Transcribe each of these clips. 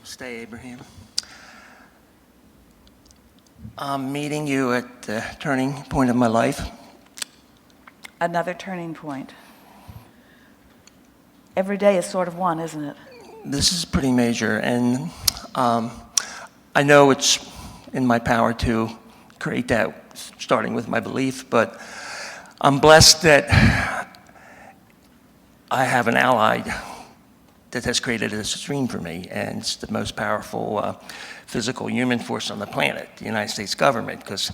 Stay, Abraham. I'm meeting you at the turning point of my life. Another turning point. Every day is sort of one, isn't it? This is pretty major, and I know it's in my power to create that, starting with my belief, but I'm blessed that I have an ally that has created this stream for me, and it's the most powerful physical human force on the planet, the United States government, because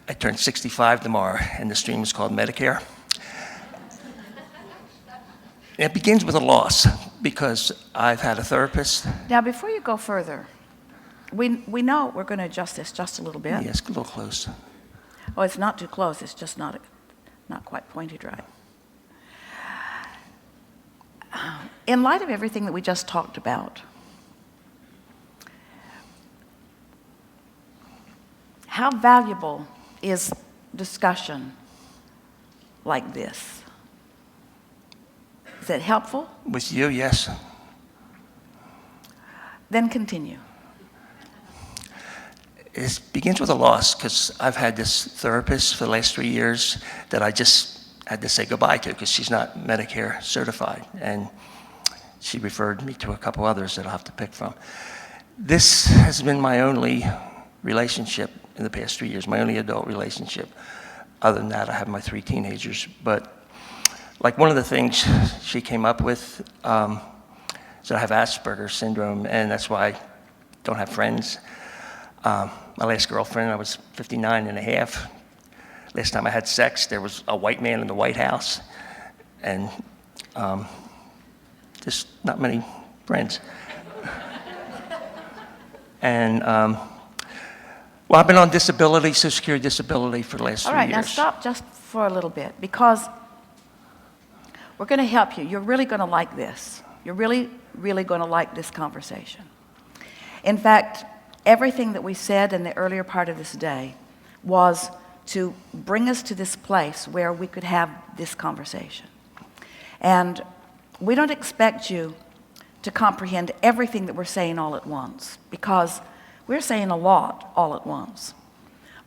I turned 65 tomorrow, and the stream is called Medicare. And it begins with a loss, because I've had a therapist. Now, before you go further, we know we're going to adjust this just a little bit. Yes, a little close. Oh, it's not too close. It's just not quite pointed right. In light of everything that we just talked about, how valuable is discussion like this? Is it helpful? With you, yes. Then continue. It begins with a loss, because I've had this therapist for the last 3 years that I just had to say goodbye to, because she's not Medicare certified, and she referred me to a couple others that I'll have to pick from. This has been my only relationship in the past 3 years, my only adult relationship. Other than that, I have my 3 teenagers. But like one of the things she came up with is that I have Asperger's syndrome, and that's why I don't have friends. My last girlfriend, I was 59 and a half. Last time I had sex, there was a white man in the White House, and just not many friends. And, well, I've been on disability, Social Security disability for the last 3 years. All right, now stop just for a little bit, because we're going to help you. You're really going to like this. You're really, really going to like this conversation. In fact, everything that we said in the earlier part of this day was to bring us to this place where we could have this conversation. And we don't expect you to comprehend everything that we're saying all at once, because we're saying a lot all at once.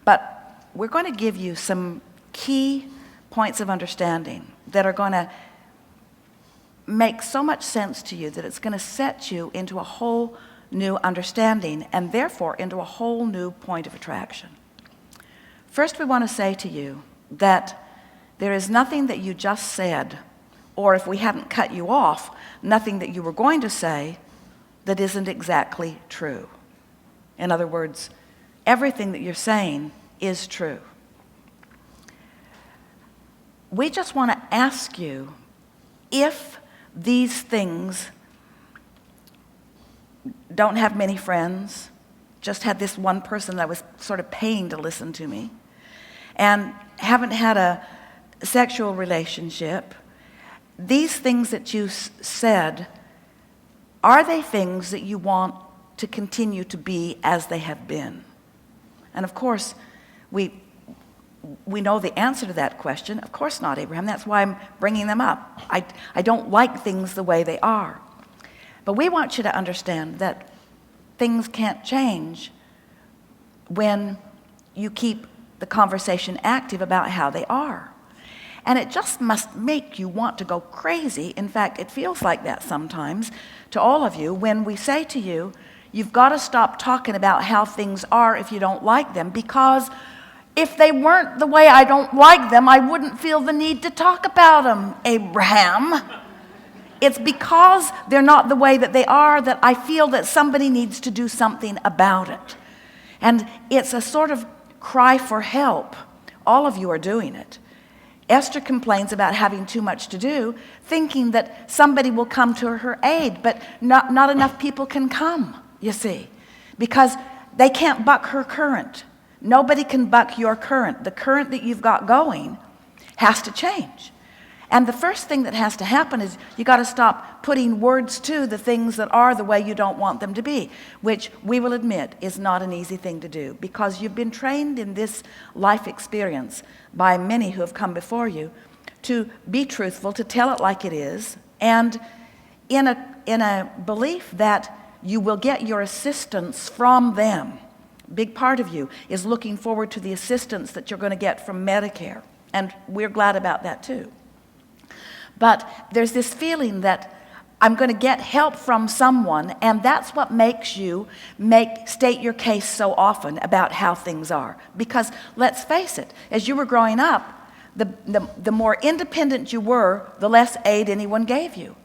But we're going to give you some key points of understanding that are going to make so much sense to you that it's going to set you into a whole new understanding, and therefore into a whole new point of attraction. First, we want to say to you that there is nothing that you just said, or if we hadn't cut you off, nothing that you were going to say that isn't exactly true. In other words, everything that you're saying is true. We just want to ask you if these things don't have many friends, just had this one person that was sort of paying to listen to me, and haven't had a sexual relationship, these things that you said, are they things that you want to continue to be as they have been? And of course, we know the answer to that question. Of course not, Abraham. That's why I'm bringing them up. I don't like things the way they are. But we want you to understand that things can't change when you keep the conversation active about how they are. And it just must make you want to go crazy. In fact, it feels like that sometimes to all of you when we say to you, you've got to stop talking about how things are if you don't like them, because if they weren't the way I don't like them, I wouldn't feel the need to talk about them, Abraham. It's because they're not the way that they are that I feel that somebody needs to do something about it. And it's a sort of cry for help. All of you are doing it. Esther complains about having too much to do, thinking that somebody will come to her aid, but not enough people can come, you see, because they can't buck her current. Nobody can buck your current. The current that you've got going has to change. And the first thing that has to happen is you got to stop putting words to the things that are the way you don't want them to be, which we will admit is not an easy thing to do, because you've been trained in this life experience by many who have come before you to be truthful, to tell it like it is, and in a belief that you will get your assistance from them. Big part of you is looking forward to the assistance that you're going to get from Medicare. And we're glad about that too. But there's this feeling that I'm going to get help from someone, and that's what makes you state your case so often about how things are. Because let's face it, as you were growing up, the more independent you were, the less aid anyone gave you.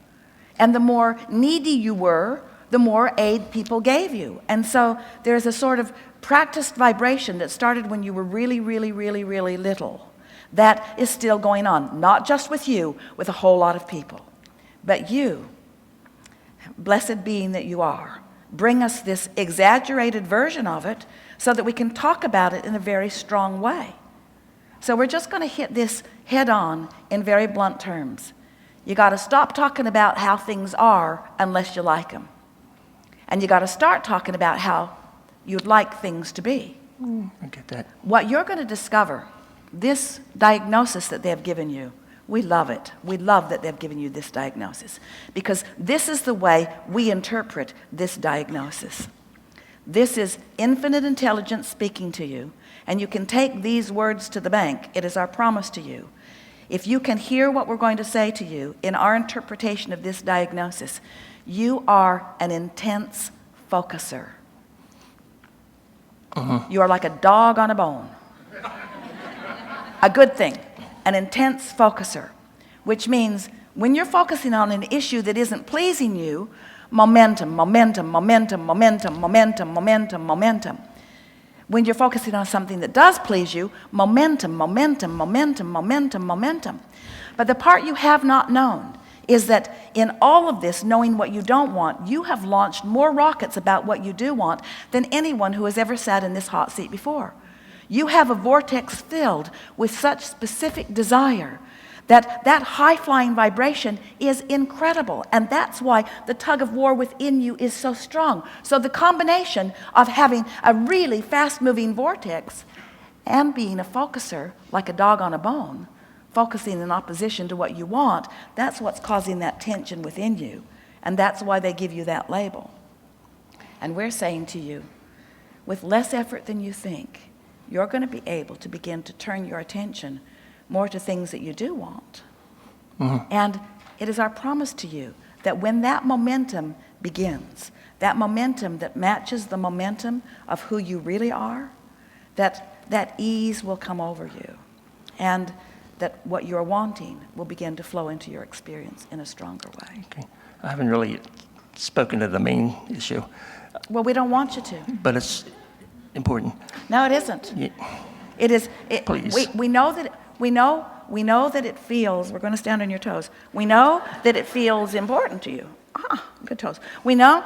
And the more needy you were, the more aid people gave you. And so there's a sort of practiced vibration that started when you were really, really, really, really little. That is still going on, not just with you, with a whole lot of people. But you, blessed being that you are, bring us this exaggerated version of it so that we can talk about it in a very strong way. So we're just going to hit this head on in very blunt terms. You got to stop talking about how things are unless you like them. And you got to start talking about how you'd like things to be. I get that. What you're going to discover, this diagnosis that they've given you, we love it. We love that they've given you this diagnosis, because this is the way we interpret this diagnosis. This is infinite intelligence speaking to you, and you can take these words to the bank. It is our promise to you. If you can hear what we're going to say to you in our interpretation of this diagnosis, you are an intense focuser. You are like a dog on a bone. A good thing, an intense focuser, which means when you're focusing on an issue that isn't pleasing you, momentum, momentum, momentum, momentum, momentum, momentum, momentum. When you're focusing on something that does please you, momentum, momentum, momentum, momentum, momentum. But the part you have not known is that in all of this, knowing what you don't want, you have launched more rockets about what you do want than anyone who has ever sat in this hot seat before. You have a vortex filled with such specific desire that high-flying vibration is incredible. And that's why the tug of war within you is so strong. So the combination of having a really fast-moving vortex and being a focuser, like a dog on a bone, focusing in opposition to what you want, that's what's causing that tension within you. And that's why they give you that label. And we're saying to you, with less effort than you think, you're going to be able to begin to turn your attention more to things that you do want. And it is our promise to you that when that momentum begins, that momentum that matches the momentum of who you really are, that ease will come over you. And that what you're wanting will begin to flow into your experience in a stronger way. Okay. I haven't really spoken to the main issue, Well, we don't want you to. but it's important. No, it isn't. Yeah. It is. Please. We know that it feels. We're going to stand on your toes. We know that it feels important to you. Good toes. We know.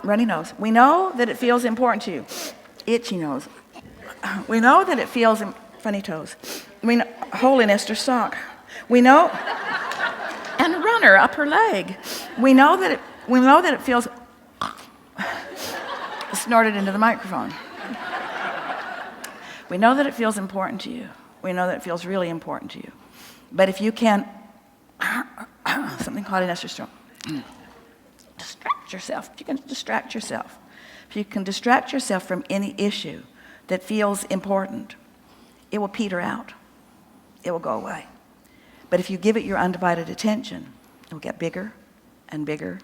Runny nose. We know that it feels important to you. Itchy nose. We know that it feels. Funny toes. We know. Holy Nestor sock. We know. And runner up her leg. We know that it feels. Snorted into the microphone. We know that it feels important to you. We know that it feels really important to you. But if you can, something called an estrogen, distract yourself. If you can distract yourself. If you can distract yourself from any issue that feels important, it will peter out. It will go away. But if you give it your undivided attention, it will get bigger and bigger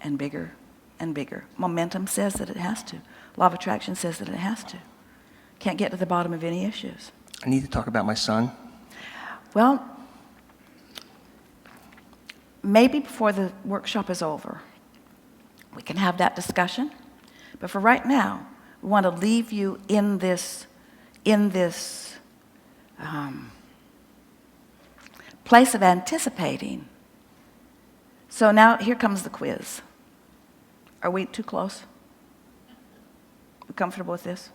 and bigger and bigger. Momentum says that it has to. Law of attraction says that it has to. Can't get to the bottom of any issues. I need to talk about my son. Well, maybe before the workshop is over, we can have that discussion. But for right now, we want to leave you in this place of anticipating. So now here comes the quiz. Are we too close? We comfortable with this?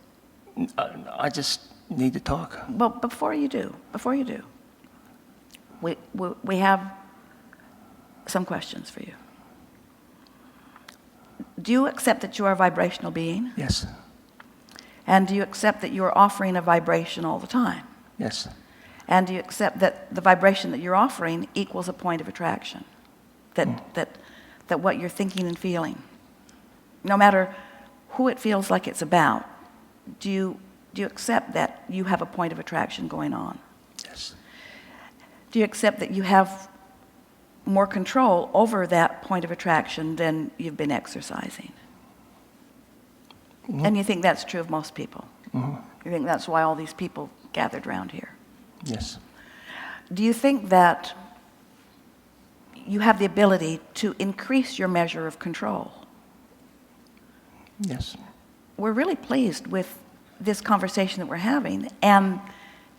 I just need to talk. Well, before you do, we have some questions for you. Do you accept that you are a vibrational being? Yes. And do you accept that you are offering a vibration all the time? Yes. And do you accept that the vibration that you're offering equals a point of attraction? That what you're thinking and feeling no matter who it feels like it's about, do you accept that you have a point of attraction going on? Yes. Do you accept that you have more control over that point of attraction than you've been exercising? And you think that's true of most people? You think that's why all these people gathered around here? Yes. Do you think that you have the ability to increase your measure of control? Yes. We're really pleased with this conversation that we're having and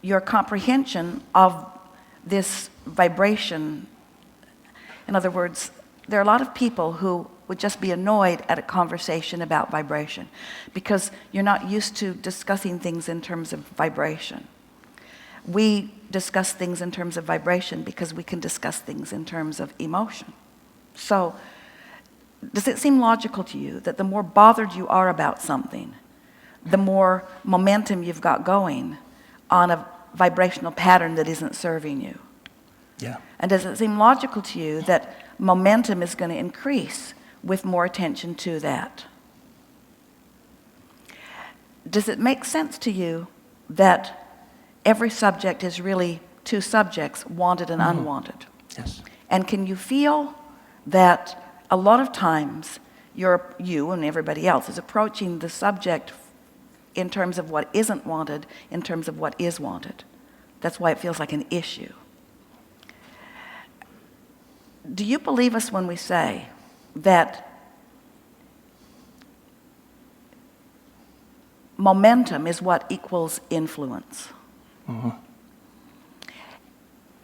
your comprehension of this vibration. In other words, there are a lot of people who would just be annoyed at a conversation about vibration because you're not used to discussing things in terms of vibration. We discuss things in terms of vibration because we can discuss things in terms of emotion. So, does it seem logical to you that the more bothered you are about something, the more momentum you've got going on a vibrational pattern that isn't serving you? Yeah. And does it seem logical to you that momentum is going to increase with more attention to that? Does it make sense to you that every subject is really two subjects, wanted and unwanted? Yes. And can you feel that a lot of times you and everybody else is approaching the subject in terms of what isn't wanted, in terms of what is wanted? That's why it feels like an issue. Do you believe us when we say that momentum is what equals influence?